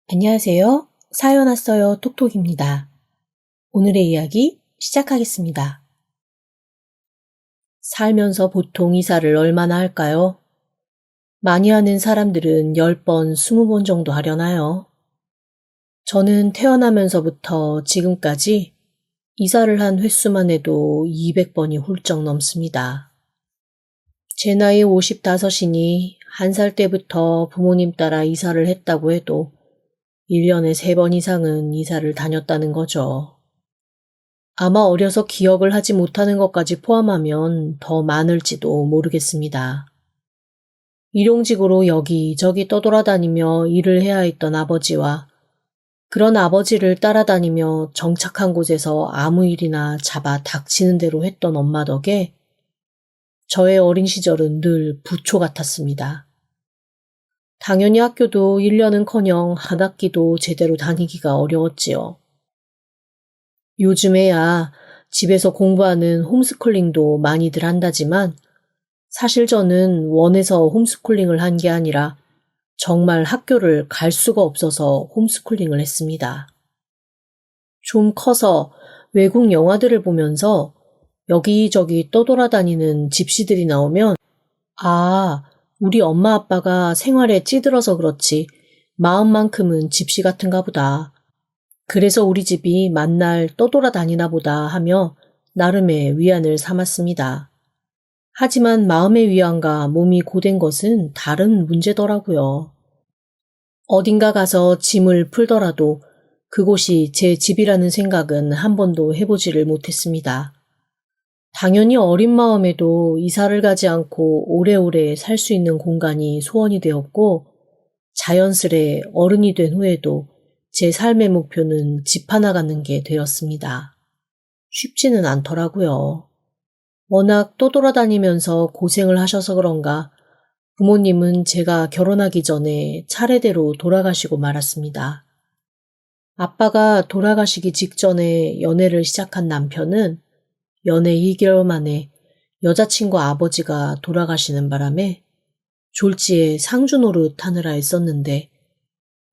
안녕하세요. 사연 왔어요. 톡톡입니다. 오늘의 이야기 시작하겠습니다. 살면서 보통 이사를 얼마나 할까요? 많이 하는 사람들은 10번, 20번 정도 하려나요? 저는 태어나면서부터 지금까지 이사를 한 횟수만 해도 200번이 훌쩍 넘습니다. 제 나이 55이니 1살 때부터 부모님 따라 이사를 했다고 해도 1년에 3번 이상은 이사를 다녔다는 거죠. 아마 어려서 기억을 하지 못하는 것까지 포함하면 더 많을지도 모르겠습니다. 일용직으로 여기저기 떠돌아다니며 일을 해야 했던 아버지와 그런 아버지를 따라다니며 정착한 곳에서 아무 일이나 잡아 닥치는 대로 했던 엄마 덕에 저의 어린 시절은 늘 부초 같았습니다. 당연히 학교도 1년은커녕 한 학기도 제대로 다니기가 어려웠지요. 요즘에야 집에서 공부하는 홈스쿨링도 많이들 한다지만 사실 저는 원해서 홈스쿨링을 한 게 아니라 정말 학교를 갈 수가 없어서 홈스쿨링을 했습니다. 좀 커서 외국 영화들을 보면서 여기저기 떠돌아다니는 집시들이 나오면 우리 엄마 아빠가 생활에 찌들어서 그렇지 마음만큼은 집시 같은가 보다. 그래서 우리 집이 만날 떠돌아다니나 보다 하며 나름의 위안을 삼았습니다. 하지만 마음의 위안과 몸이 고된 것은 다른 문제더라고요. 어딘가 가서 짐을 풀더라도 그곳이 제 집이라는 생각은 한 번도 해보지를 못했습니다. 당연히 어린 마음에도 이사를 가지 않고 오래오래 살 수 있는 공간이 소원이 되었고 자연스레 어른이 된 후에도 제 삶의 목표는 집 하나 갖는 게 되었습니다. 쉽지는 않더라고요. 워낙 떠돌아다니면서 고생을 하셔서 그런가 부모님은 제가 결혼하기 전에 차례대로 돌아가시고 말았습니다. 아빠가 돌아가시기 직전에 연애를 시작한 남편은 연애 2개월 만에 여자친구 아버지가 돌아가시는 바람에 졸지에 상주 노릇 하느라 했었는데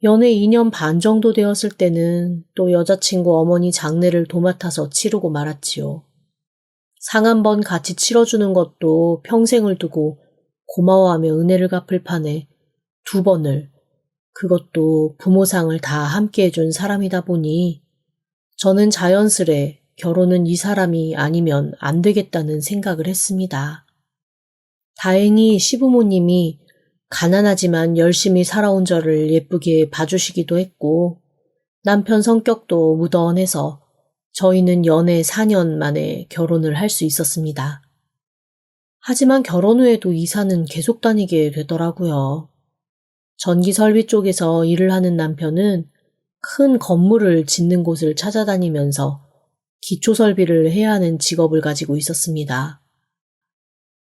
연애 2년 반 정도 되었을 때는 또 여자친구 어머니 장례를 도맡아서 치르고 말았지요. 상 한 번 같이 치러주는 것도 평생을 두고 고마워하며 은혜를 갚을 판에 2번을 그것도 부모상을 다 함께 해준 사람이다 보니 저는 자연스레 결혼은 이 사람이 아니면 안 되겠다는 생각을 했습니다. 다행히 시부모님이 가난하지만 열심히 살아온 저를 예쁘게 봐주시기도 했고 남편 성격도 무던해서 저희는 연애 4년 만에 결혼을 할 수 있었습니다. 하지만 결혼 후에도 이사는 계속 다니게 되더라고요. 전기 설비 쪽에서 일을 하는 남편은 큰 건물을 짓는 곳을 찾아다니면서 기초 설비를 해야 하는 직업을 가지고 있었습니다.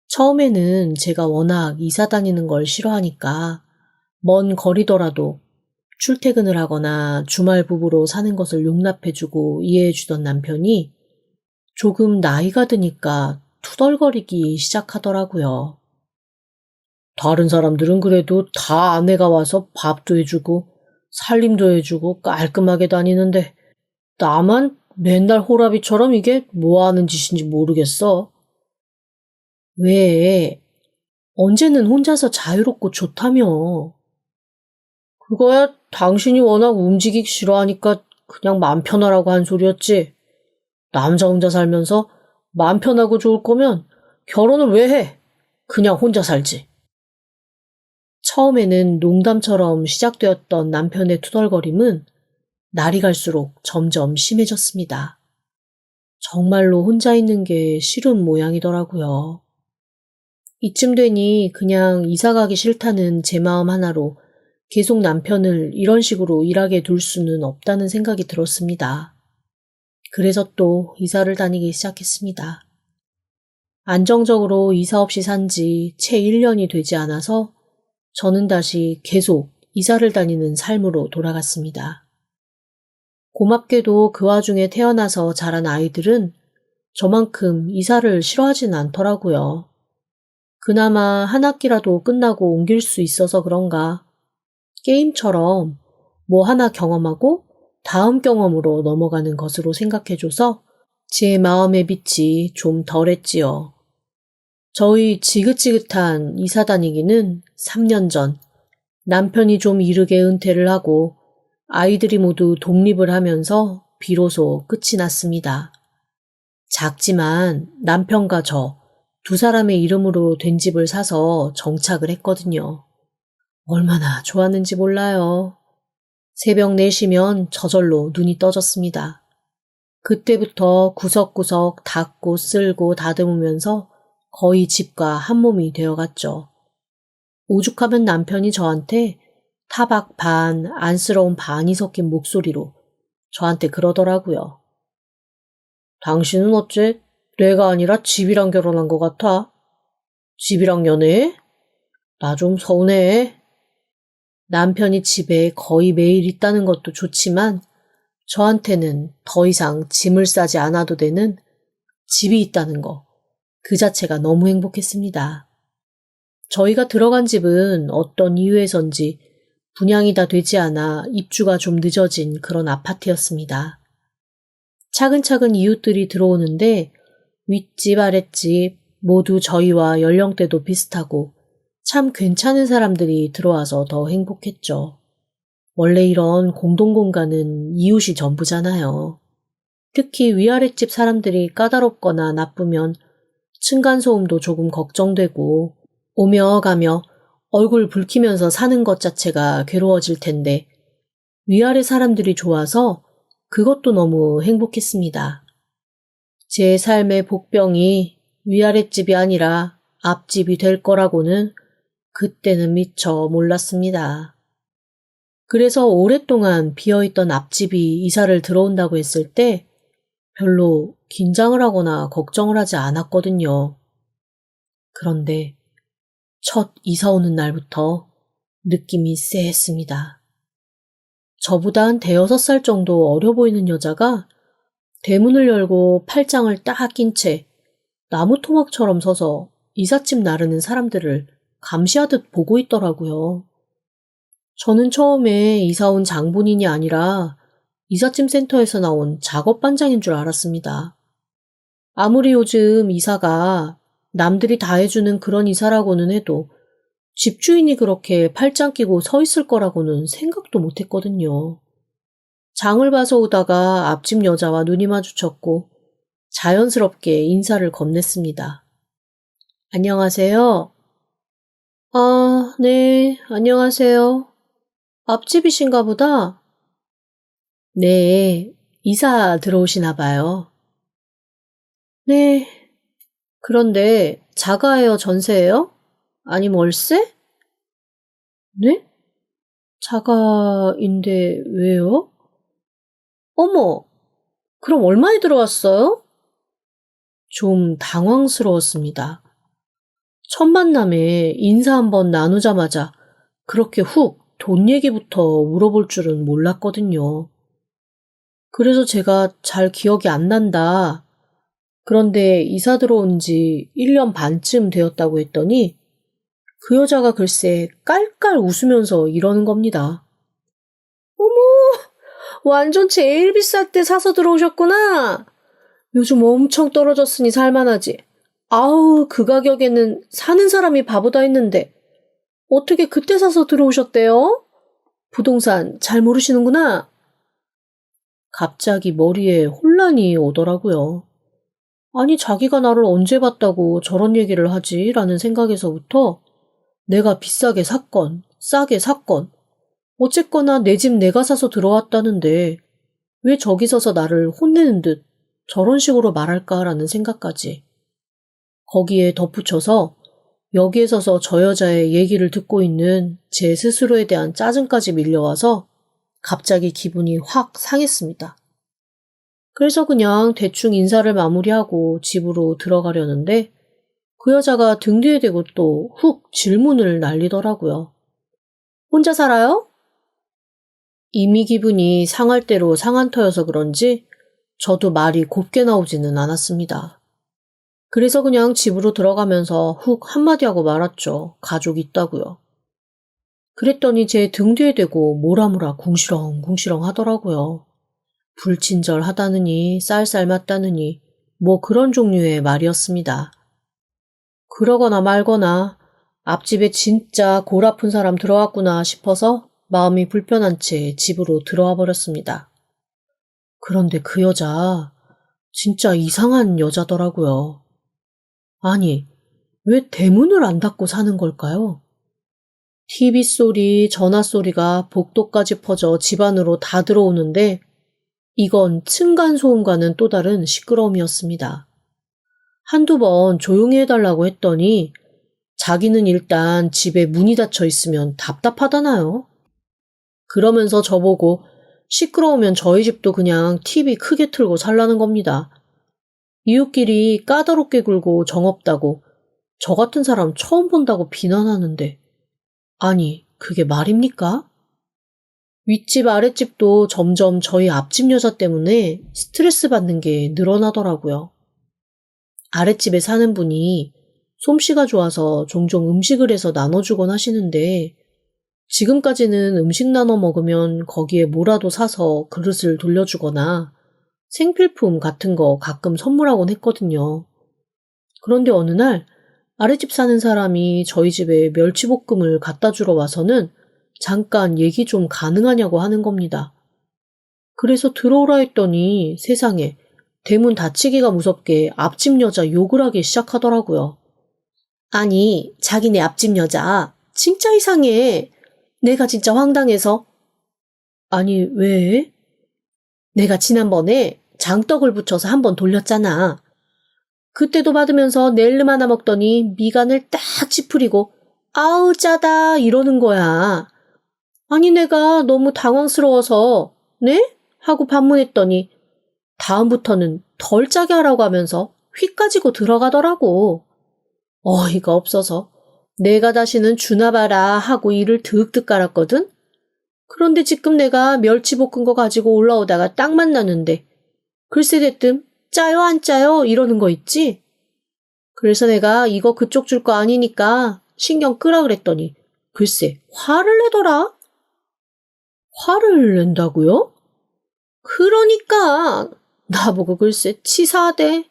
처음에는 제가 워낙 이사 다니는 걸 싫어하니까 먼 거리더라도 출퇴근을 하거나 주말 부부로 사는 것을 용납해주고 이해해주던 남편이 조금 나이가 드니까 투덜거리기 시작하더라고요. 다른 사람들은 그래도 다 아내가 와서 밥도 해주고 살림도 해주고 깔끔하게 다니는데 나만 맨날 호라비처럼 이게 뭐 하는 짓인지 모르겠어. 왜? 언제는 혼자서 자유롭고 좋다며. 그거야 당신이 워낙 움직이기 싫어하니까 그냥 맘 편하라고 한 소리였지. 남자 혼자 살면서 맘 편하고 좋을 거면 결혼을 왜 해? 그냥 혼자 살지. 처음에는 농담처럼 시작되었던 남편의 투덜거림은 날이 갈수록 점점 심해졌습니다. 정말로 혼자 있는 게 싫은 모양이더라고요. 이쯤 되니 그냥 이사 가기 싫다는 제 마음 하나로 계속 남편을 이런 식으로 일하게 둘 수는 없다는 생각이 들었습니다. 그래서 또 이사를 다니기 시작했습니다. 안정적으로 이사 없이 산 지 채 1년이 되지 않아서 저는 다시 계속 이사를 다니는 삶으로 돌아갔습니다. 고맙게도 그 와중에 태어나서 자란 아이들은 저만큼 이사를 싫어하진 않더라고요. 그나마 한 학기라도 끝나고 옮길 수 있어서 그런가 게임처럼 뭐 하나 경험하고 다음 경험으로 넘어가는 것으로 생각해줘서 제 마음의 빛이 좀 덜했지요. 저희 지긋지긋한 이사 다니기는 3년 전 남편이 좀 이르게 은퇴를 하고 아이들이 모두 독립을 하면서 비로소 끝이 났습니다. 작지만 남편과 저 두 사람의 이름으로 된 집을 사서 정착을 했거든요. 얼마나 좋았는지 몰라요. 새벽 4시면 저절로 눈이 떠졌습니다. 그때부터 구석구석 닦고 쓸고 다듬으면서 거의 집과 한 몸이 되어갔죠. 오죽하면 남편이 저한테 타박 반, 안쓰러운 반이 섞인 목소리로 저한테 그러더라고요. 당신은 어째 내가 아니라 집이랑 결혼한 것 같아? 집이랑 연애해? 나 좀 서운해. 남편이 집에 거의 매일 있다는 것도 좋지만 저한테는 더 이상 짐을 싸지 않아도 되는 집이 있다는 거, 그 자체가 너무 행복했습니다. 저희가 들어간 집은 어떤 이유에선지 분양이 다 되지 않아 입주가 좀 늦어진 그런 아파트였습니다. 차근차근 이웃들이 들어오는데 윗집 아랫집 모두 저희와 연령대도 비슷하고 참 괜찮은 사람들이 들어와서 더 행복했죠. 원래 이런 공동공간은 이웃이 전부잖아요. 특히 위아랫집 사람들이 까다롭거나 나쁘면 층간소음도 조금 걱정되고 오며 가며 얼굴 붉히면서 사는 것 자체가 괴로워질 텐데 위아래 사람들이 좋아서 그것도 너무 행복했습니다. 제 삶의 복병이 위아랫집이 아니라 앞집이 될 거라고는 그때는 미처 몰랐습니다. 그래서 오랫동안 비어있던 앞집이 이사를 들어온다고 했을 때 별로 긴장을 하거나 걱정을 하지 않았거든요. 그런데 첫 이사 오는 날부터 느낌이 쎄했습니다. 저보다 한 5살 정도 어려 보이는 여자가 대문을 열고 팔짱을 딱 낀 채 나무 토막처럼 서서 이삿짐 나르는 사람들을 감시하듯 보고 있더라고요. 저는 처음에 이사 온 장본인이 아니라 이삿짐 센터에서 나온 작업반장인 줄 알았습니다. 아무리 요즘 이사가 남들이 다 해주는 그런 이사라고는 해도 집주인이 그렇게 팔짱 끼고 서 있을 거라고는 생각도 못했거든요. 장을 봐서 오다가 앞집 여자와 눈이 마주쳤고 자연스럽게 인사를 건넸습니다. 안녕하세요. 아, 네, 안녕하세요. 앞집이신가 보다. 네, 이사 들어오시나 봐요. 네, 그런데 자가예요, 전세예요? 아니면 월세? 네? 자가인데 왜요? 어머, 그럼 얼마에 들어왔어요? 좀 당황스러웠습니다. 첫 만남에 인사 한번 나누자마자 그렇게 훅 돈 얘기부터 물어볼 줄은 몰랐거든요. 그래서 제가 잘 기억이 안 난다. 그런데 이사 들어온 지 1년 반쯤 되었다고 했더니 그 여자가 글쎄 깔깔 웃으면서 이러는 겁니다. 어머, 완전 제일 비쌀 때 사서 들어오셨구나. 요즘 엄청 떨어졌으니 살만하지. 아우, 그 가격에는 사는 사람이 바보다 했는데 어떻게 그때 사서 들어오셨대요? 부동산 잘 모르시는구나. 갑자기 머리에 혼란이 오더라고요. 아니, 자기가 나를 언제 봤다고 저런 얘기를 하지? 라는 생각에서부터 내가 비싸게 샀건 싸게 샀건 어쨌거나 내 집 내가 사서 들어왔다는데 왜 저기 서서 나를 혼내는 듯 저런 식으로 말할까라는 생각까지. 거기에 덧붙여서 여기에 서서 저 여자의 얘기를 듣고 있는 제 스스로에 대한 짜증까지 밀려와서 갑자기 기분이 확 상했습니다. 그래서 그냥 대충 인사를 마무리하고 집으로 들어가려는데 그 여자가 등 뒤에 대고 또 훅 질문을 날리더라고요. 혼자 살아요? 이미 기분이 상할 대로 상한 터여서 그런지 저도 말이 곱게 나오지는 않았습니다. 그래서 그냥 집으로 들어가면서 훅 한마디 하고 말았죠. 가족 있다고요. 그랬더니 제 등 뒤에 대고 뭐라뭐라 궁시렁궁시렁 하더라고요. 불친절하다느니 쌀쌀 맞다느니 뭐 그런 종류의 말이었습니다. 그러거나 말거나 앞집에 진짜 골 아픈 사람 들어왔구나 싶어서 마음이 불편한 채 집으로 들어와 버렸습니다. 그런데 그 여자 진짜 이상한 여자더라고요. 아니, 왜 대문을 안 닫고 사는 걸까요? TV 소리, 전화 소리가 복도까지 퍼져 집 안으로 다 들어오는데 이건 층간소음과는 또 다른 시끄러움이었습니다. 한두 번 조용히 해달라고 했더니 자기는 일단 집에 문이 닫혀 있으면 답답하다나요? 그러면서 저보고 시끄러우면 저희 집도 그냥 TV 크게 틀고 살라는 겁니다. 이웃끼리 까다롭게 굴고 정없다고 저 같은 사람 처음 본다고 비난하는데 아니 그게 말입니까? 윗집 아랫집도 점점 저희 앞집 여자 때문에 스트레스 받는 게 늘어나더라고요. 아랫집에 사는 분이 솜씨가 좋아서 종종 음식을 해서 나눠주곤 하시는데 지금까지는 음식 나눠 먹으면 거기에 뭐라도 사서 그릇을 돌려주거나 생필품 같은 거 가끔 선물하곤 했거든요. 그런데 어느 날 아랫집 사는 사람이 저희 집에 멸치볶음을 갖다 주러 와서는 잠깐 얘기 좀 가능하냐고 하는 겁니다. 그래서 들어오라 했더니 세상에 대문 닫히기가 무섭게 앞집 여자 욕을 하기 시작하더라고요. 아니, 자기네 앞집 여자 진짜 이상해. 내가 진짜 황당해서. 아니, 왜? 내가 지난번에 장떡을 붙여서 한번 돌렸잖아. 그때도 받으면서 낼름 하나 먹더니 미간을 딱 찌푸리고 아우 짜다 이러는 거야. 아니 내가 너무 당황스러워서 네? 하고 반문했더니 다음부터는 덜 짜게 하라고 하면서 휙 가지고 들어가더라고. 어이가 없어서 내가 다시는 주나봐라 하고 이를 득득 깔았거든. 그런데 지금 내가 멸치 볶은 거 가지고 올라오다가 딱 만났는데 글쎄 대뜸 짜요 안 짜요 이러는 거 있지? 그래서 내가 이거 그쪽 줄 거 아니니까 신경 끄라 그랬더니 글쎄 화를 내더라. 화를 낸다고요? 그러니까 나보고 글쎄 치사하대.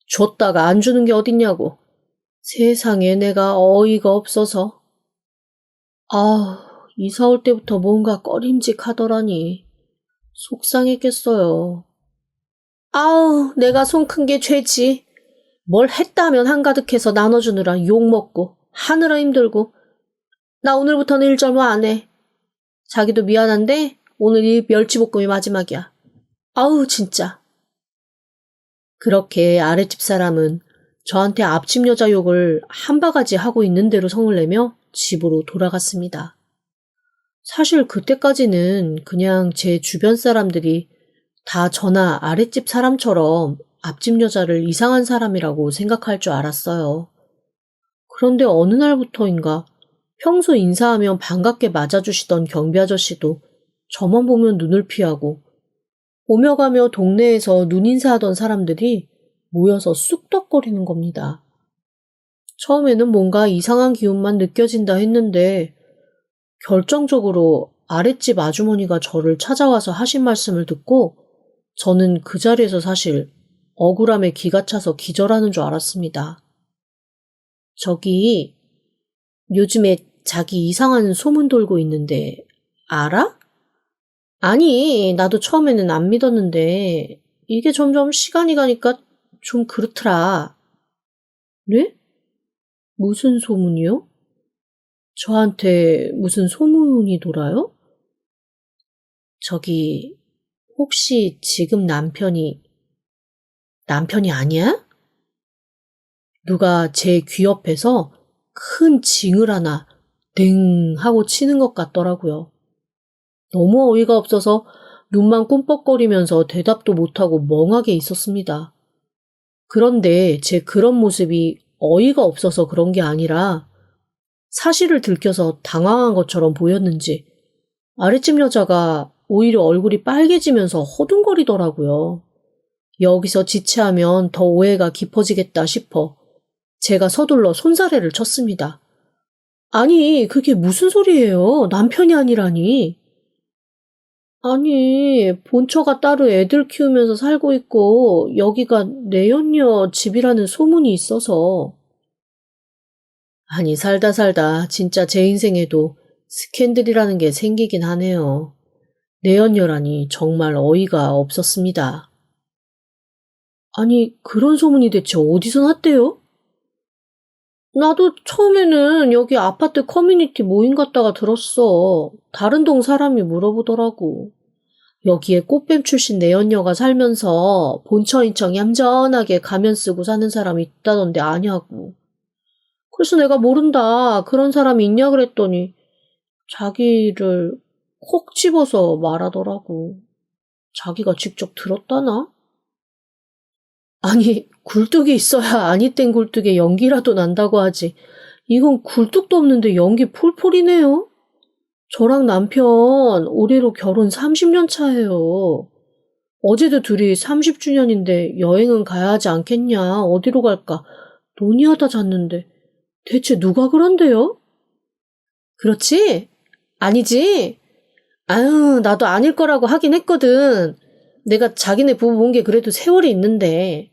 줬다가 안 주는 게 어딨냐고. 세상에 내가 어이가 없어서. 아우 이사 올 때부터 뭔가 꺼림직하더라니. 속상했겠어요. 아우 내가 손 큰 게 죄지. 뭘 했다면 한가득해서 나눠주느라 욕먹고 하느라 힘들고 나 오늘부터는 일 좀 안 해. 자기도 미안한데 오늘 이 멸치볶음이 마지막이야. 아우 진짜. 그렇게 아랫집 사람은 저한테 앞집 여자 욕을 한 바가지 하고 있는 대로 성을 내며 집으로 돌아갔습니다. 사실 그때까지는 그냥 제 주변 사람들이 다 저나 아랫집 사람처럼 앞집 여자를 이상한 사람이라고 생각할 줄 알았어요. 그런데 어느 날부터인가 평소 인사하면 반갑게 맞아주시던 경비 아저씨도 저만 보면 눈을 피하고 오며 가며 동네에서 눈인사하던 사람들이 모여서 쑥덕거리는 겁니다. 처음에는 뭔가 이상한 기운만 느껴진다 했는데 결정적으로 아랫집 아주머니가 저를 찾아와서 하신 말씀을 듣고 저는 그 자리에서 사실 억울함에 기가 차서 기절하는 줄 알았습니다. 저기 요즘에 자기 이상한 소문 돌고 있는데 알아? 아니 나도 처음에는 안 믿었는데 이게 점점 시간이 가니까 좀 그렇더라. 네? 무슨 소문이요? 저한테 무슨 소문이 돌아요? 저기 혹시 지금 남편이 아니야? 누가 제 귀 옆에서 큰 징을 하나 댕 하고 치는 것 같더라고요. 너무 어이가 없어서 눈만 꿈뻑거리면서 대답도 못하고 멍하게 있었습니다. 그런데 제 그런 모습이 어이가 없어서 그런 게 아니라 사실을 들켜서 당황한 것처럼 보였는지 아랫집 여자가 오히려 얼굴이 빨개지면서 허둥거리더라고요. 여기서 지체하면 더 오해가 깊어지겠다 싶어 제가 서둘러 손사래를 쳤습니다. 아니, 그게 무슨 소리예요? 남편이 아니라니. 아니, 본처가 따로 애들 키우면서 살고 있고, 여기가 내연녀 집이라는 소문이 있어서. 아니, 살다 살다 진짜 제 인생에도 스캔들이라는 게 생기긴 하네요. 내연녀라니 정말 어이가 없었습니다. 아니, 그런 소문이 대체 어디서 났대요? 나도 처음에는 여기 아파트 커뮤니티 모임 갔다가 들었어. 다른 동 사람이 물어보더라고. 여기에 꽃뱀 출신 내연녀가 살면서 본처인척 얌전하게 가면 쓰고 사는 사람이 있다던데 아냐고. 그래서 내가 모른다. 그런 사람이 있냐 그랬더니 자기를 콕 집어서 말하더라고. 자기가 직접 들었다나? 아니, 굴뚝이 있어야 아니 땐 굴뚝에 연기라도 난다고 하지. 이건 굴뚝도 없는데 연기 폴폴이네요. 저랑 남편 올해로 결혼 30년 차예요. 어제도 둘이 30주년인데 여행은 가야 하지 않겠냐. 어디로 갈까? 논의하다 잤는데 대체 누가 그런데요? 그렇지? 아니지? 아유, 나도 아닐 거라고 하긴 했거든. 내가 자기네 부부 본 게 그래도 세월이 있는데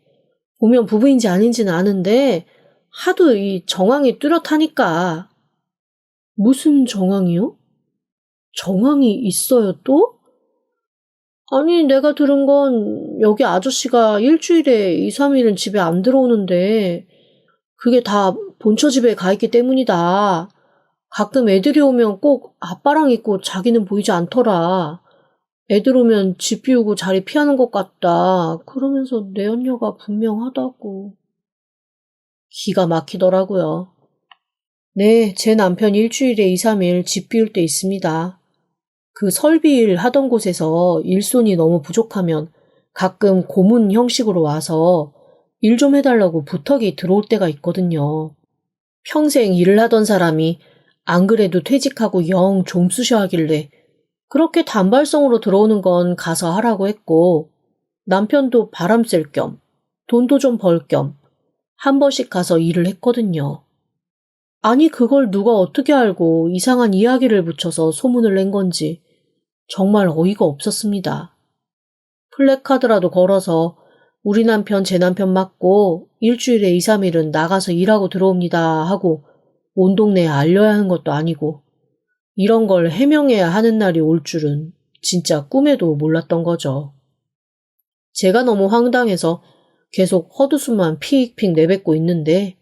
보면 부부인지 아닌지는 아는데 하도 이 정황이 뚜렷하니까. 무슨 정황이요? 정황이 있어요 또? 아니, 내가 들은 건 여기 아저씨가 일주일에 2, 3일은 집에 안 들어오는데 그게 다 본처 집에 가 있기 때문이다. 가끔 애들이 오면 꼭 아빠랑 있고 자기는 보이지 않더라. 애들 오면 집 비우고 자리 피하는 것 같다. 그러면서 내 언녀가 분명하다고. 기가 막히더라고요. 네, 제 남편 일주일에 2, 3일 집 비울 때 있습니다. 그 설비일 하던 곳에서 일손이 너무 부족하면 가끔 고문 형식으로 와서 일 좀 해달라고 부탁이 들어올 때가 있거든요. 평생 일을 하던 사람이 안 그래도 퇴직하고 영 좀쑤셔 하길래 그렇게 단발성으로 들어오는 건 가서 하라고 했고 남편도 바람 쐴 겸 돈도 좀 벌 겸 한 번씩 가서 일을 했거든요. 아니 그걸 누가 어떻게 알고 이상한 이야기를 붙여서 소문을 낸 건지 정말 어이가 없었습니다. 플래카드라도 걸어서 우리 남편 제 남편 맞고 일주일에 2, 3일은 나가서 일하고 들어옵니다 하고 온 동네에 알려야 하는 것도 아니고 이런 걸 해명해야 하는 날이 올 줄은 진짜 꿈에도 몰랐던 거죠. 제가 너무 황당해서 계속 헛웃음만 픽픽 내뱉고 있는데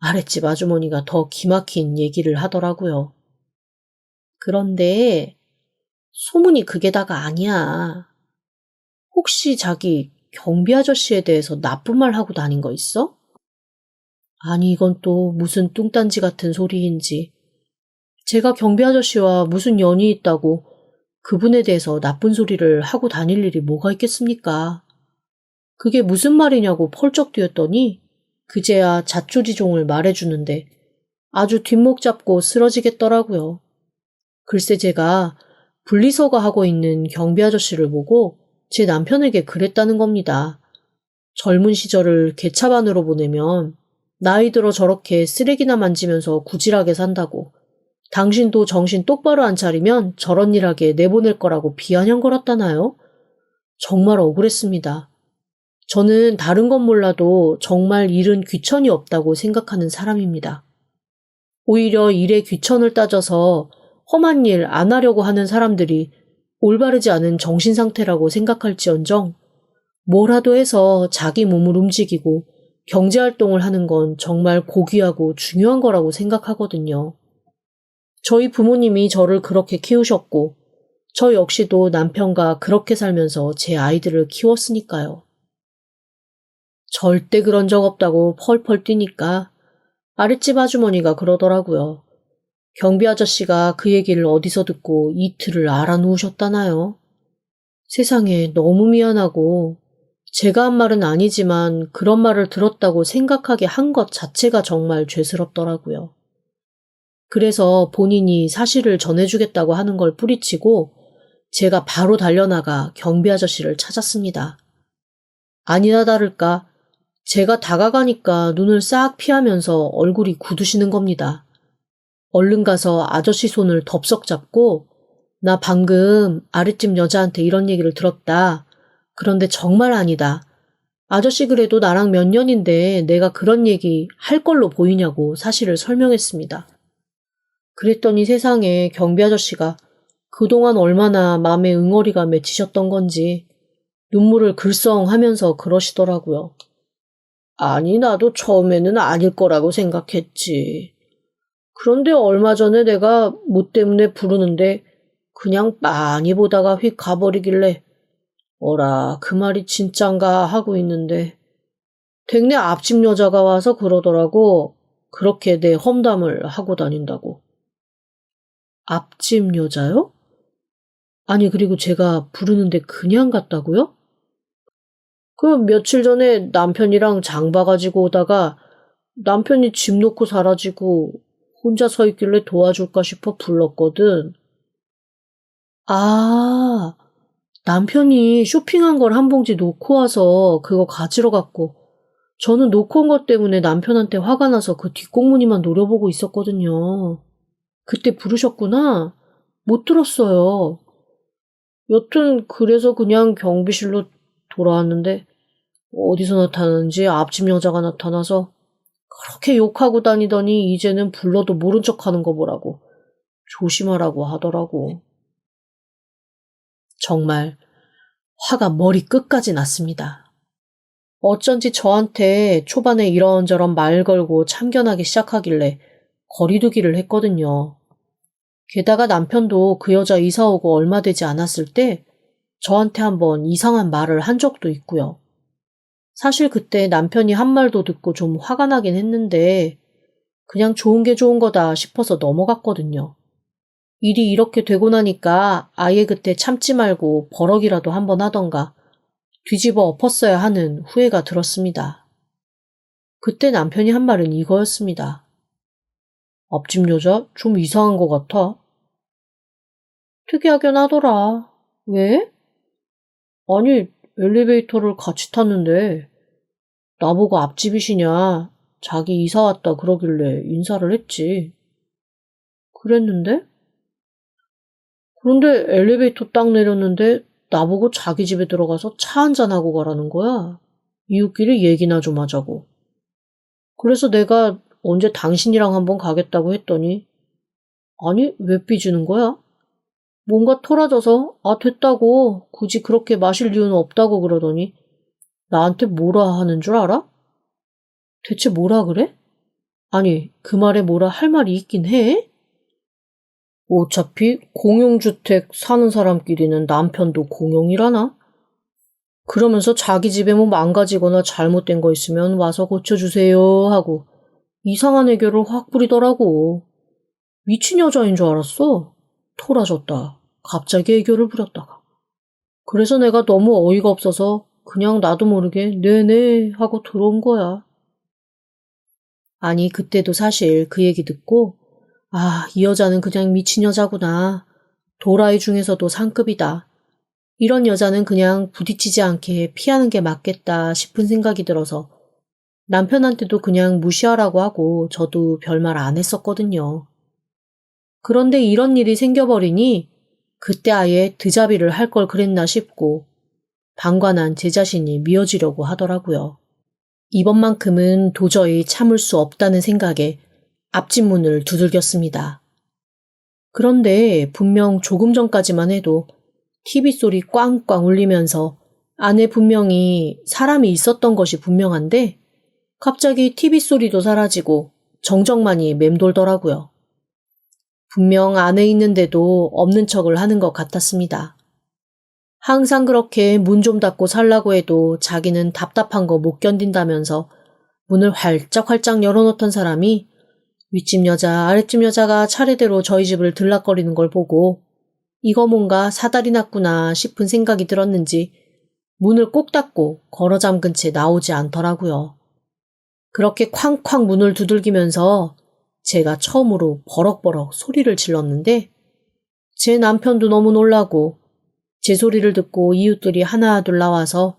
아랫집 아주머니가 더 기막힌 얘기를 하더라고요. 그런데 소문이 그게 다가 아니야. 혹시 자기 경비 아저씨에 대해서 나쁜 말 하고 다닌 거 있어? 아니 이건 또 무슨 뚱딴지 같은 소리인지. 제가 경비 아저씨와 무슨 연이 있다고 그분에 대해서 나쁜 소리를 하고 다닐 일이 뭐가 있겠습니까? 그게 무슨 말이냐고 펄쩍 뛰었더니 그제야 자초지종을 말해주는데 아주 뒷목 잡고 쓰러지겠더라고요. 글쎄 제가 분리서가 하고 있는 경비 아저씨를 보고 제 남편에게 그랬다는 겁니다. 젊은 시절을 개차반으로 보내면 나이 들어 저렇게 쓰레기나 만지면서 구질하게 산다고 당신도 정신 똑바로 안 차리면 저런 일하게 내보낼 거라고 비아냥거렸다나요? 정말 억울했습니다. 저는 다른 건 몰라도 정말 일은 귀천이 없다고 생각하는 사람입니다. 오히려 일에 귀천을 따져서 험한 일 안 하려고 하는 사람들이 올바르지 않은 정신 상태라고 생각할지언정 뭐라도 해서 자기 몸을 움직이고 경제활동을 하는 건 정말 고귀하고 중요한 거라고 생각하거든요. 저희 부모님이 저를 그렇게 키우셨고 저 역시도 남편과 그렇게 살면서 제 아이들을 키웠으니까요. 절대 그런 적 없다고 펄펄 뛰니까 아랫집 아주머니가 그러더라고요. 경비 아저씨가 그 얘기를 어디서 듣고 이틀을 알아누우셨다나요? 세상에 너무 미안하고 제가 한 말은 아니지만 그런 말을 들었다고 생각하게 한 것 자체가 정말 죄스럽더라고요. 그래서 본인이 사실을 전해주겠다고 하는 걸 뿌리치고 제가 바로 달려나가 경비 아저씨를 찾았습니다. 아니나 다를까 제가 다가가니까 눈을 싹 피하면서 얼굴이 굳으시는 겁니다. 얼른 가서 아저씨 손을 덥석 잡고 나 방금 아랫집 여자한테 이런 얘기를 들었다. 그런데 정말 아니다. 아저씨 그래도 나랑 몇 년인데 내가 그런 얘기 할 걸로 보이냐고 사실을 설명했습니다. 그랬더니 세상에 경비 아저씨가 그동안 얼마나 맘에 응어리가 맺히셨던 건지 눈물을 글썽하면서 그러시더라고요. 아니, 나도 처음에는 아닐 거라고 생각했지. 그런데 얼마 전에 내가 뭐 때문에 부르는데 그냥 많이 보다가 휙 가버리길래 어라, 그 말이 진짠가 하고 있는데 댁내 앞집 여자가 와서 그러더라고. 그렇게 내 험담을 하고 다닌다고. 앞집 여자요? 아니, 그리고 제가 부르는데 그냥 갔다고요? 그 며칠 전에 남편이랑 장 봐가지고 오다가 남편이 집 놓고 사라지고 혼자 서 있길래 도와줄까 싶어 불렀거든. 아, 남편이 쇼핑한 걸 한 봉지 놓고 와서 그거 가지러 갔고 저는 놓고 온 것 때문에 남편한테 화가 나서 그 뒷공무니만 노려보고 있었거든요. 그때 부르셨구나? 못 들었어요. 여튼 그래서 그냥 경비실로 돌아왔는데 어디서 나타나는지 앞집 여자가 나타나서 그렇게 욕하고 다니더니 이제는 불러도 모른 척하는 거 보라고 조심하라고 하더라고. 정말 화가 머리 끝까지 났습니다. 어쩐지 저한테 초반에 이런저런 말 걸고 참견하기 시작하길래 거리두기를 했거든요. 게다가 남편도 그 여자 이사 오고 얼마 되지 않았을 때 저한테 한번 이상한 말을 한 적도 있고요. 사실 그때 남편이 한 말도 듣고 좀 화가 나긴 했는데 그냥 좋은 게 좋은 거다 싶어서 넘어갔거든요. 일이 이렇게 되고 나니까 아예 그때 참지 말고 버럭이라도 한번 하던가 뒤집어 엎었어야 하는 후회가 들었습니다. 그때 남편이 한 말은 이거였습니다. 앞집 여자 좀 이상한 것 같아. 특이하긴 하더라. 왜? 아니, 엘리베이터를 같이 탔는데 나보고 앞집이시냐 자기 이사 왔다 그러길래 인사를 했지. 그랬는데? 그런데 엘리베이터 딱 내렸는데 나보고 자기 집에 들어가서 차 한잔하고 가라는 거야. 이웃끼리 얘기나 좀 하자고. 그래서 내가 언제 당신이랑 한번 가겠다고 했더니 아니, 왜 삐지는 거야? 뭔가 토라져서 됐다고 굳이 그렇게 마실 이유는 없다고 그러더니 나한테 뭐라 하는 줄 알아? 대체 뭐라 그래? 아니, 그 말에 뭐라 할 말이 있긴 해? 어차피 공용주택 사는 사람끼리는 남편도 공용이라나? 그러면서 자기 집에 뭐 망가지거나 잘못된 거 있으면 와서 고쳐주세요 하고 이상한 애교를 확 부리더라고. 미친 여자인 줄 알았어. 토라졌다. 갑자기 애교를 부렸다가. 그래서 내가 너무 어이가 없어서 그냥 나도 모르게 네네 하고 들어온 거야. 아니, 그때도 사실 그 얘기 듣고 이 여자는 그냥 미친 여자구나. 도라이 중에서도 상급이다. 이런 여자는 그냥 부딪히지 않게 피하는 게 맞겠다 싶은 생각이 들어서 남편한테도 그냥 무시하라고 하고 저도 별말 안 했었거든요. 그런데 이런 일이 생겨버리니 그때 아예 드자비를 할 걸 그랬나 싶고 방관한 제 자신이 미워지려고 하더라고요. 이번만큼은 도저히 참을 수 없다는 생각에 앞집 문을 두들겼습니다. 그런데 분명 조금 전까지만 해도 TV 소리 꽝꽝 울리면서 안에 분명히 사람이 있었던 것이 분명한데 갑자기 TV 소리도 사라지고 정적만이 맴돌더라고요. 분명 안에 있는데도 없는 척을 하는 것 같았습니다. 항상 그렇게 문 좀 닫고 살라고 해도 자기는 답답한 거 못 견딘다면서 문을 활짝활짝 열어놓던 사람이 윗집 여자, 아랫집 여자가 차례대로 저희 집을 들락거리는 걸 보고 이거 뭔가 사달이 났구나 싶은 생각이 들었는지 문을 꼭 닫고 걸어 잠근 채 나오지 않더라고요. 그렇게 쾅쾅 문을 두들기면서 제가 처음으로 버럭버럭 소리를 질렀는데 제 남편도 너무 놀라고 제 소리를 듣고 이웃들이 하나둘 나와서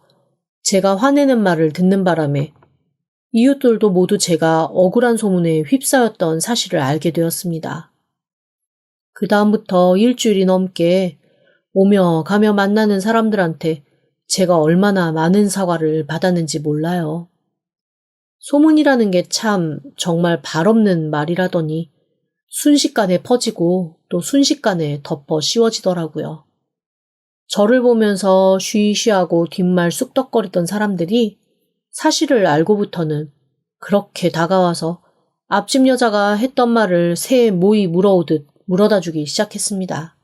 제가 화내는 말을 듣는 바람에 이웃들도 모두 제가 억울한 소문에 휩싸였던 사실을 알게 되었습니다. 그 다음부터 일주일이 넘게 오며 가며 만나는 사람들한테 제가 얼마나 많은 사과를 받았는지 몰라요. 소문이라는 게 참 정말 발없는 말이라더니 순식간에 퍼지고 또 순식간에 덮어 씌워지더라고요. 저를 보면서 쉬쉬하고 뒷말 쑥덕거리던 사람들이 사실을 알고부터는 그렇게 다가와서 앞집 여자가 했던 말을 새 모이 물어오듯 물어다주기 시작했습니다.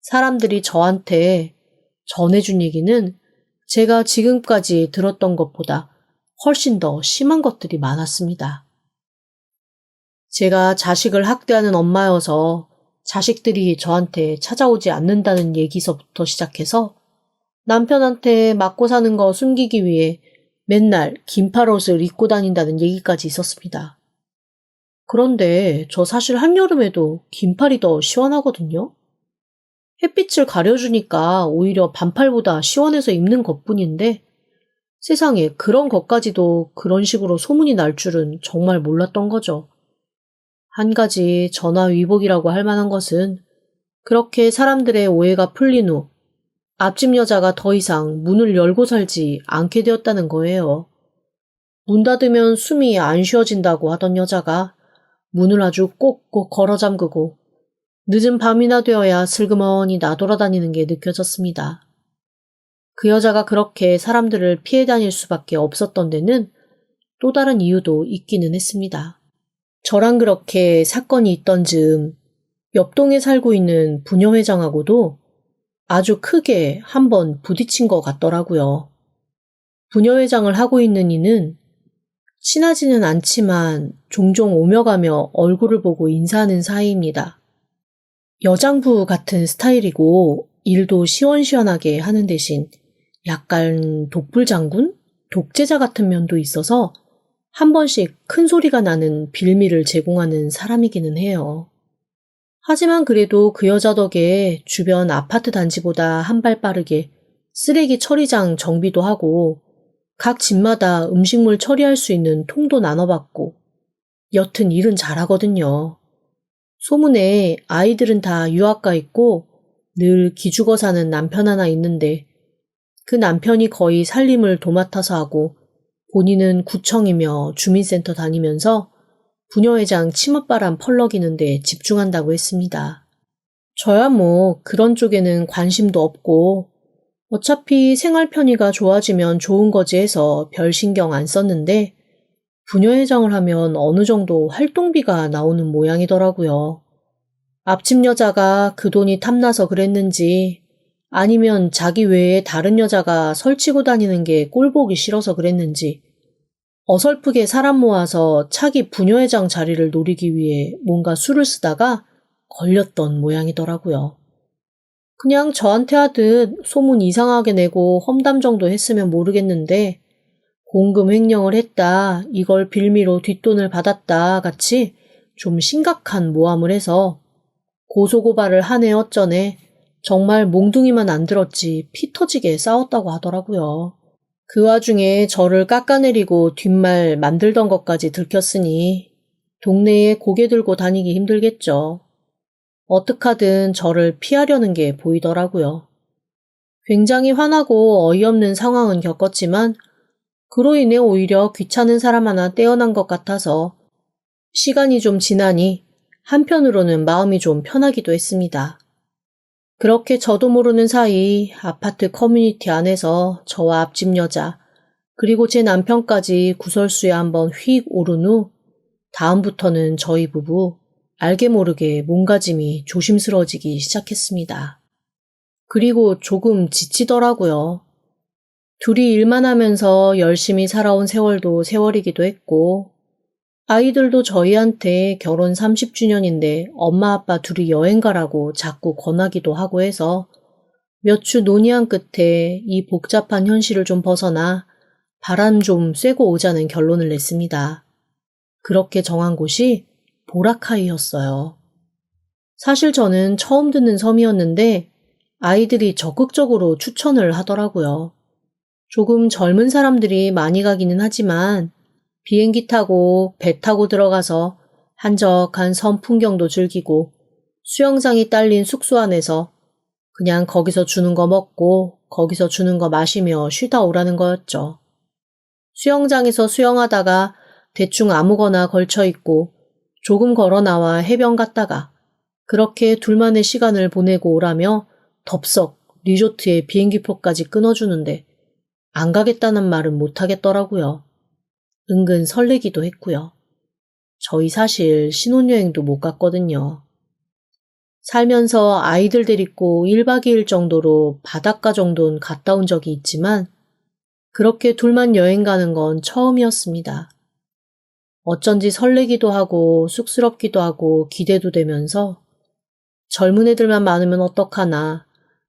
사람들이 저한테 전해준 얘기는 제가 지금까지 들었던 것보다 훨씬 더 심한 것들이 많았습니다. 제가 자식을 학대하는 엄마여서 자식들이 저한테 찾아오지 않는다는 얘기서부터 시작해서 남편한테 맞고 사는 거 숨기기 위해 맨날 긴팔옷을 입고 다닌다는 얘기까지 있었습니다. 그런데 저 사실 한여름에도 긴팔이 더 시원하거든요. 햇빛을 가려주니까 오히려 반팔보다 시원해서 입는 것뿐인데 세상에 그런 것까지도 그런 식으로 소문이 날 줄은 정말 몰랐던 거죠. 한 가지 전화위복이라고 할 만한 것은 그렇게 사람들의 오해가 풀린 후 앞집 여자가 더 이상 문을 열고 살지 않게 되었다는 거예요. 문 닫으면 숨이 안 쉬어진다고 하던 여자가 문을 아주 꼭꼭 걸어 잠그고 늦은 밤이나 되어야 슬그머니 나돌아다니는 게 느껴졌습니다. 그 여자가 그렇게 사람들을 피해 다닐 수밖에 없었던 데는 또 다른 이유도 있기는 했습니다. 저랑 그렇게 사건이 있던 즈음 옆동에 살고 있는 부녀회장하고도 아주 크게 한번 부딪힌 것 같더라고요. 부녀회장을 하고 있는 이는 친하지는 않지만 종종 오며 가며 얼굴을 보고 인사하는 사이입니다. 여장부 같은 스타일이고 일도 시원시원하게 하는 대신 약간 독불장군? 독재자 같은 면도 있어서 한 번씩 큰 소리가 나는 빌미를 제공하는 사람이기는 해요. 하지만 그래도 그 여자 덕에 주변 아파트 단지보다 한 발 빠르게 쓰레기 처리장 정비도 하고 각 집마다 음식물 처리할 수 있는 통도 나눠받고 여튼 일은 잘하거든요. 소문에 아이들은 다 유학가 있고 늘 기죽어 사는 남편 하나 있는데 그 남편이 거의 살림을 도맡아서 하고 본인은 구청이며 주민센터 다니면서 부녀회장 치맛바람 펄럭이는 데 집중한다고 했습니다. 저야 뭐 그런 쪽에는 관심도 없고 어차피 생활 편의가 좋아지면 좋은 거지 해서 별 신경 안 썼는데 부녀회장을 하면 어느 정도 활동비가 나오는 모양이더라고요. 앞집 여자가 그 돈이 탐나서 그랬는지 아니면 자기 외에 다른 여자가 설치고 다니는 게 꼴보기 싫어서 그랬는지 어설프게 사람 모아서 차기 부녀회장 자리를 노리기 위해 뭔가 수를 쓰다가 걸렸던 모양이더라고요. 그냥 저한테 하듯 소문 이상하게 내고 험담 정도 했으면 모르겠는데 공금 횡령을 했다, 이걸 빌미로 뒷돈을 받았다 같이 좀 심각한 모함을 해서 고소고발을 하네 어쩌네 정말 몽둥이만 안 들었지 피 터지게 싸웠다고 하더라고요. 그 와중에 저를 깎아내리고 뒷말 만들던 것까지 들켰으니 동네에 고개 들고 다니기 힘들겠죠. 어떡하든 저를 피하려는 게 보이더라고요. 굉장히 화나고 어이없는 상황은 겪었지만 그로 인해 오히려 귀찮은 사람 하나 떼어난 것 같아서 시간이 좀 지나니 한편으로는 마음이 좀 편하기도 했습니다. 그렇게 저도 모르는 사이 아파트 커뮤니티 안에서 저와 앞집 여자 그리고 제 남편까지 구설수에 한번 휙 오른 후 다음부터는 저희 부부 알게 모르게 몸가짐이 조심스러워지기 시작했습니다. 그리고 조금 지치더라고요. 둘이 일만 하면서 열심히 살아온 세월도 세월이기도 했고 아이들도 저희한테 결혼 30주년인데 엄마 아빠 둘이 여행 가라고 자꾸 권하기도 하고 해서 몇 주 논의한 끝에 이 복잡한 현실을 좀 벗어나 바람 좀 쐬고 오자는 결론을 냈습니다. 그렇게 정한 곳이 보라카이였어요. 사실 저는 처음 듣는 섬이었는데 아이들이 적극적으로 추천을 하더라고요. 조금 젊은 사람들이 많이 가기는 하지만 비행기 타고 배 타고 들어가서 한적한 섬 풍경도 즐기고 수영장이 딸린 숙소 안에서 그냥 거기서 주는 거 먹고 거기서 주는 거 마시며 쉬다 오라는 거였죠. 수영장에서 수영하다가 대충 아무거나 걸쳐 있고 조금 걸어 나와 해변 갔다가 그렇게 둘만의 시간을 보내고 오라며 덥석 리조트에 비행기표까지 끊어주는데 안 가겠다는 말은 못 하겠더라고요. 은근 설레기도 했고요. 저희 사실 신혼여행도 못 갔거든요. 살면서 아이들 데리고 1박 2일 정도로 바닷가 정도는 갔다 온 적이 있지만 그렇게 둘만 여행 가는 건 처음이었습니다. 어쩐지 설레기도 하고 쑥스럽기도 하고 기대도 되면서 젊은 애들만 많으면 어떡하나,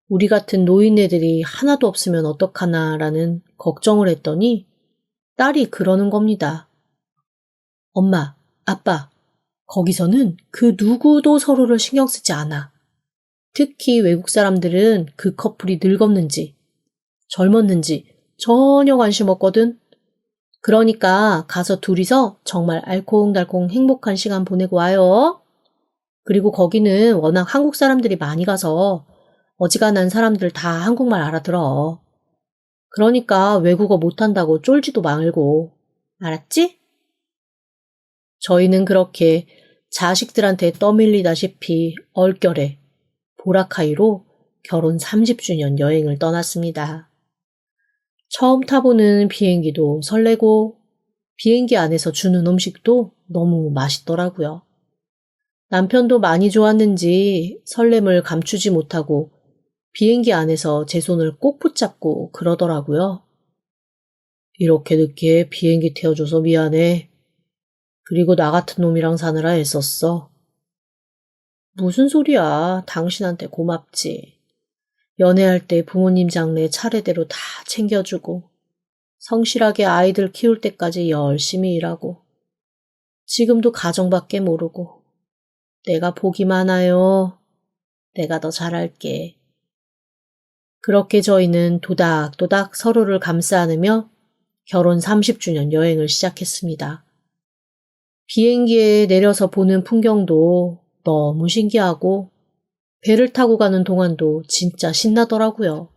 우리 같은 노인네들이 하나도 없으면 어떡하나 라는 걱정을 했더니 딸이 그러는 겁니다. 엄마, 아빠, 거기서는 그 누구도 서로를 신경 쓰지 않아. 특히 외국 사람들은 그 커플이 늙었는지 젊었는지 전혀 관심 없거든. 그러니까 가서 둘이서 정말 알콩달콩 행복한 시간 보내고 와요. 그리고 거기는 워낙 한국 사람들이 많이 가서 어지간한 사람들 다 한국말 알아들어. 그러니까 외국어 못한다고 쫄지도 말고. 알았지? 저희는 그렇게 자식들한테 떠밀리다시피 얼결에 보라카이로 결혼 30주년 여행을 떠났습니다. 처음 타보는 비행기도 설레고 비행기 안에서 주는 음식도 너무 맛있더라고요. 남편도 많이 좋았는지 설렘을 감추지 못하고 비행기 안에서 제 손을 꼭 붙잡고 그러더라고요. 이렇게 늦게 비행기 태워줘서 미안해. 그리고 나 같은 놈이랑 사느라 애썼어. 무슨 소리야. 당신한테 고맙지. 연애할 때 부모님 장래 차례대로 다 챙겨주고 성실하게 아이들 키울 때까지 열심히 일하고 지금도 가정밖에 모르고 내가 복이 많아요. 내가 더 잘할게. 그렇게 저희는 도닥도닥 서로를 감싸 안으며 결혼 30주년 여행을 시작했습니다. 비행기에 내려서 보는 풍경도 너무 신기하고 배를 타고 가는 동안도 진짜 신나더라고요.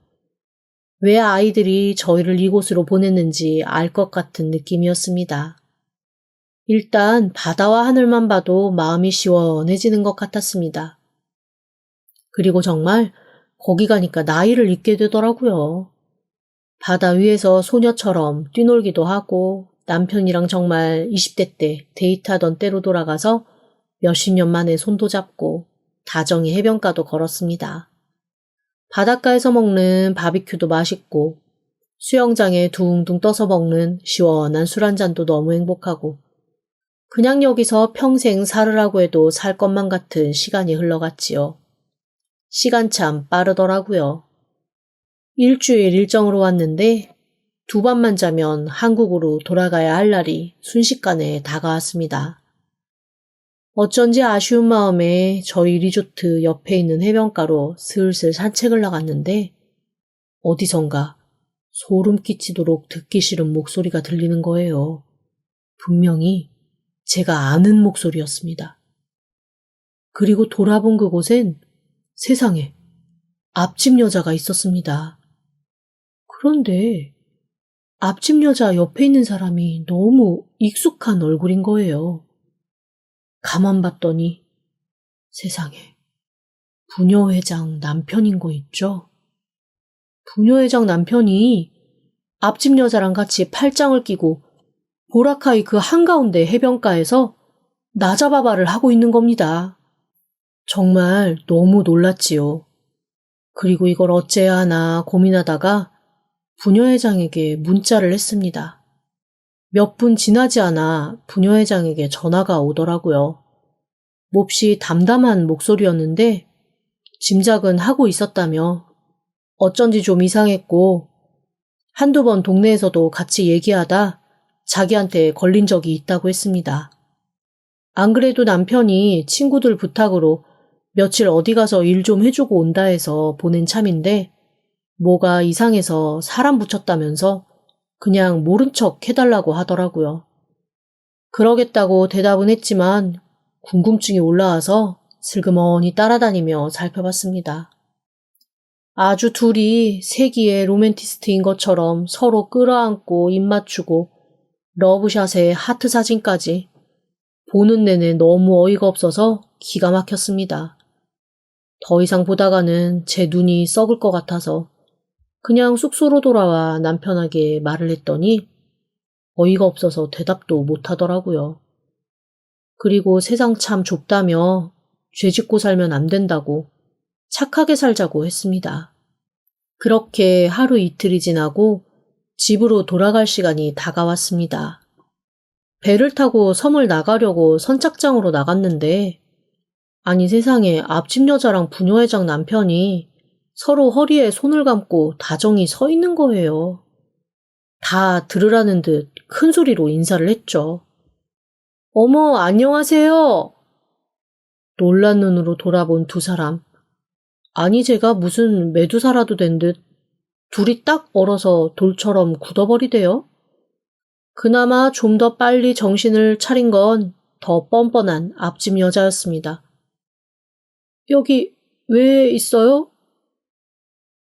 왜 아이들이 저희를 이곳으로 보냈는지 알 것 같은 느낌이었습니다. 일단 바다와 하늘만 봐도 마음이 시원해지는 것 같았습니다. 그리고 정말 거기 가니까 나이를 잊게 되더라고요. 바다 위에서 소녀처럼 뛰놀기도 하고 남편이랑 정말 20대 때 데이트하던 때로 돌아가서 몇십 년 만에 손도 잡고 다정히 해변가도 걸었습니다. 바닷가에서 먹는 바비큐도 맛있고 수영장에 둥둥 떠서 먹는 시원한 술 한 잔도 너무 행복하고 그냥 여기서 평생 살으라고 해도 살 것만 같은 시간이 흘러갔지요. 시간 참 빠르더라고요. 일주일 일정으로 왔는데 두 밤만 자면 한국으로 돌아가야 할 날이 순식간에 다가왔습니다. 어쩐지 아쉬운 마음에 저희 리조트 옆에 있는 해변가로 슬슬 산책을 나갔는데 어디선가 소름 끼치도록 듣기 싫은 목소리가 들리는 거예요. 분명히 제가 아는 목소리였습니다. 그리고 돌아본 그곳엔 세상에 앞집 여자가 있었습니다. 그런데 앞집 여자 옆에 있는 사람이 너무 익숙한 얼굴인 거예요. 가만 봤더니 세상에 부녀회장 남편인 거 있죠? 부녀회장 남편이 앞집 여자랑 같이 팔짱을 끼고 보라카이 그 한가운데 해변가에서 나잡아바를 하고 있는 겁니다. 정말 너무 놀랐지요. 그리고 이걸 어째야 하나 고민하다가 부녀회장에게 문자를 했습니다. 몇 분 지나지 않아 부녀회장에게 전화가 오더라고요. 몹시 담담한 목소리였는데 짐작은 하고 있었다며 어쩐지 좀 이상했고 한두 번 동네에서도 같이 얘기하다 자기한테 걸린 적이 있다고 했습니다. 안 그래도 남편이 친구들 부탁으로 며칠 어디 가서 일 좀 해주고 온다 해서 보낸 참인데 뭐가 이상해서 사람 붙였다면서 그냥 모른 척 해달라고 하더라고요. 그러겠다고 대답은 했지만 궁금증이 올라와서 슬그머니 따라다니며 살펴봤습니다. 아주 둘이 세기의 로맨티스트인 것처럼 서로 끌어안고 입 맞추고 러브샷에 하트 사진까지 보는 내내 너무 어이가 없어서 기가 막혔습니다. 더 이상 보다가는 제 눈이 썩을 것 같아서 그냥 숙소로 돌아와 남편에게 말을 했더니 어이가 없어서 대답도 못하더라고요. 그리고 세상 참 좁다며 죄 짓고 살면 안 된다고 착하게 살자고 했습니다. 그렇게 하루 이틀이 지나고 집으로 돌아갈 시간이 다가왔습니다. 배를 타고 섬을 나가려고 선착장으로 나갔는데 아니 세상에 앞집 여자랑 부녀회장 남편이 서로 허리에 손을 감고 다정히 서 있는 거예요. 다 들으라는 듯 큰 소리로 인사를 했죠. 어머, 안녕하세요. 놀란 눈으로 돌아본 두 사람. 아니 제가 무슨 메두사라도 된 듯 둘이 딱 얼어서 돌처럼 굳어버리대요. 그나마 좀 더 빨리 정신을 차린 건 더 뻔뻔한 앞집 여자였습니다. 여기 왜 있어요?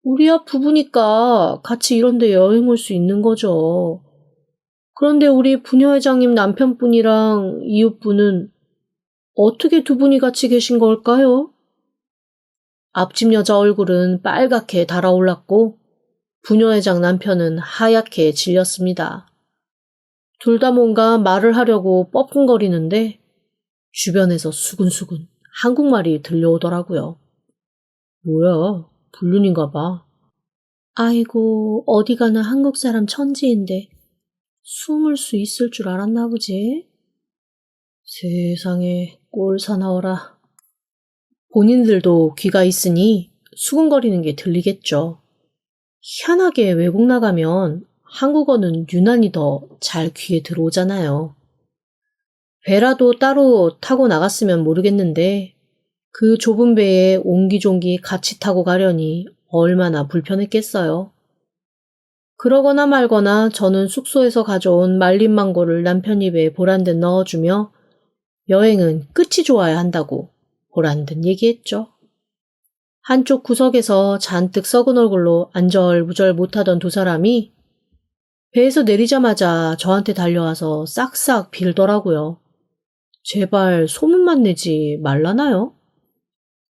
우리 앞 부부니까 같이 이런데 여행 올 수 있는 거죠. 그런데 우리 부녀회장님 남편분이랑 이웃분은 어떻게 두 분이 같이 계신 걸까요? 앞집 여자 얼굴은 빨갛게 달아올랐고 부녀회장 남편은 하얗게 질렸습니다. 둘 다 뭔가 말을 하려고 뻐끔거리는데 주변에서 수근수근 한국말이 들려오더라고요. 뭐야, 불륜인가 봐. 아이고, 어디 가나 한국 사람 천지인데 숨을 수 있을 줄 알았나 보지? 세상에 꼴 사나워라. 본인들도 귀가 있으니 수근거리는 게 들리겠죠. 희한하게 외국 나가면 한국어는 유난히 더 잘 귀에 들어오잖아요. 배라도 따로 타고 나갔으면 모르겠는데 그 좁은 배에 옹기종기 같이 타고 가려니 얼마나 불편했겠어요. 그러거나 말거나 저는 숙소에서 가져온 말린 망고를 남편 입에 보란듯 넣어주며 여행은 끝이 좋아야 한다고 보란듯 얘기했죠. 한쪽 구석에서 잔뜩 썩은 얼굴로 안절부절 못하던 두 사람이 배에서 내리자마자 저한테 달려와서 싹싹 빌더라고요. 제발 소문만 내지 말라나요?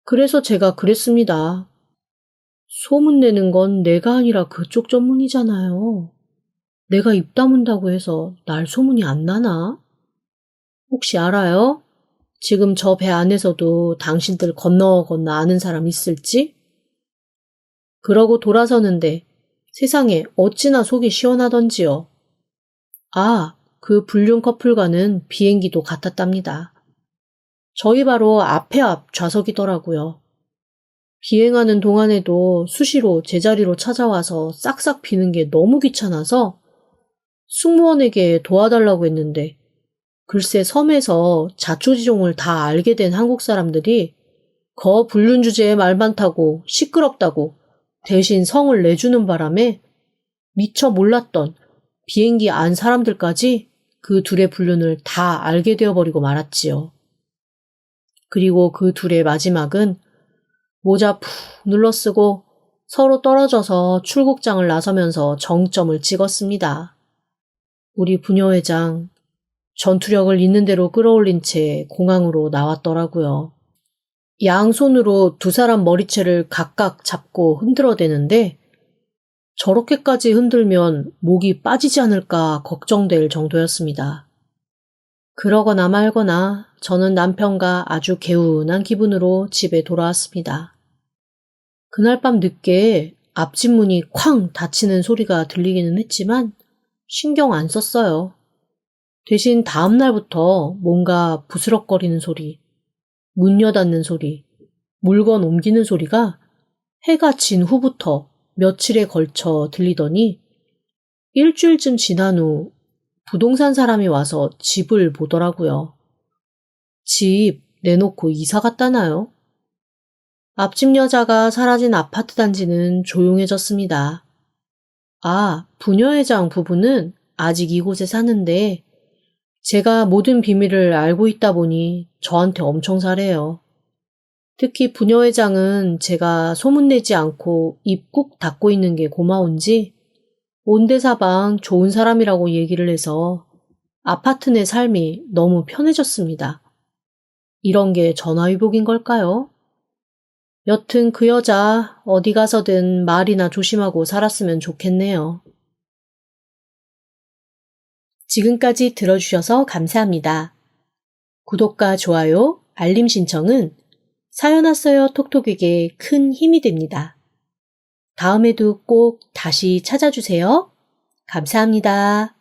그래서 제가 그랬습니다. 소문 내는 건 내가 아니라 그쪽 전문이잖아요. 내가 입 다문다고 해서 날 소문이 안 나나? 혹시 알아요? 지금 저 배 안에서도 당신들 건너 아는 사람 있을지? 그러고 돌아서는데 세상에 어찌나 속이 시원하던지요. 아, 그 불륜 커플과는 비행기도 같았답니다. 저희 바로 앞에 앞 좌석이더라고요. 비행하는 동안에도 수시로 제자리로 찾아와서 싹싹 비는 게 너무 귀찮아서 승무원에게 도와달라고 했는데 글쎄 섬에서 자초지종을 다 알게 된 한국 사람들이 거 불륜 주제에 말 많다고 시끄럽다고 대신 성을 내주는 바람에 미처 몰랐던 비행기 안 사람들까지 그 둘의 불륜을 다 알게 되어버리고 말았지요. 그리고 그 둘의 마지막은 모자 푹 눌러쓰고 서로 떨어져서 출국장을 나서면서 정점을 찍었습니다. 우리 부녀회장 전투력을 있는 대로 끌어올린 채 공항으로 나왔더라고요. 양손으로 두 사람 머리채를 각각 잡고 흔들어대는데 저렇게까지 흔들면 목이 빠지지 않을까 걱정될 정도였습니다. 그러거나 말거나 저는 남편과 아주 개운한 기분으로 집에 돌아왔습니다. 그날 밤 늦게 앞집 문이 쾅 닫히는 소리가 들리기는 했지만 신경 안 썼어요. 대신 다음 날부터 뭔가 부스럭거리는 소리, 문 여닫는 소리, 물건 옮기는 소리가 해가 진 후부터 며칠에 걸쳐 들리더니 일주일쯤 지난 후 부동산 사람이 와서 집을 보더라고요. 집 내놓고 이사 갔다나요? 앞집 여자가 사라진 아파트 단지는 조용해졌습니다. 아, 부녀회장 부부는 아직 이곳에 사는데 제가 모든 비밀을 알고 있다 보니 저한테 엄청 잘해요. 특히 부녀회장은 제가 소문내지 않고 입 꾹 닫고 있는 게 고마운지 온대사방 좋은 사람이라고 얘기를 해서 아파트 내 삶이 너무 편해졌습니다. 이런 게 전화위복인 걸까요? 여튼 그 여자 어디 가서든 말이나 조심하고 살았으면 좋겠네요. 지금까지 들어주셔서 감사합니다. 구독과 좋아요, 알림 신청은 사연 왔어요 톡톡에게 큰 힘이 됩니다. 다음에도 꼭 다시 찾아주세요. 감사합니다.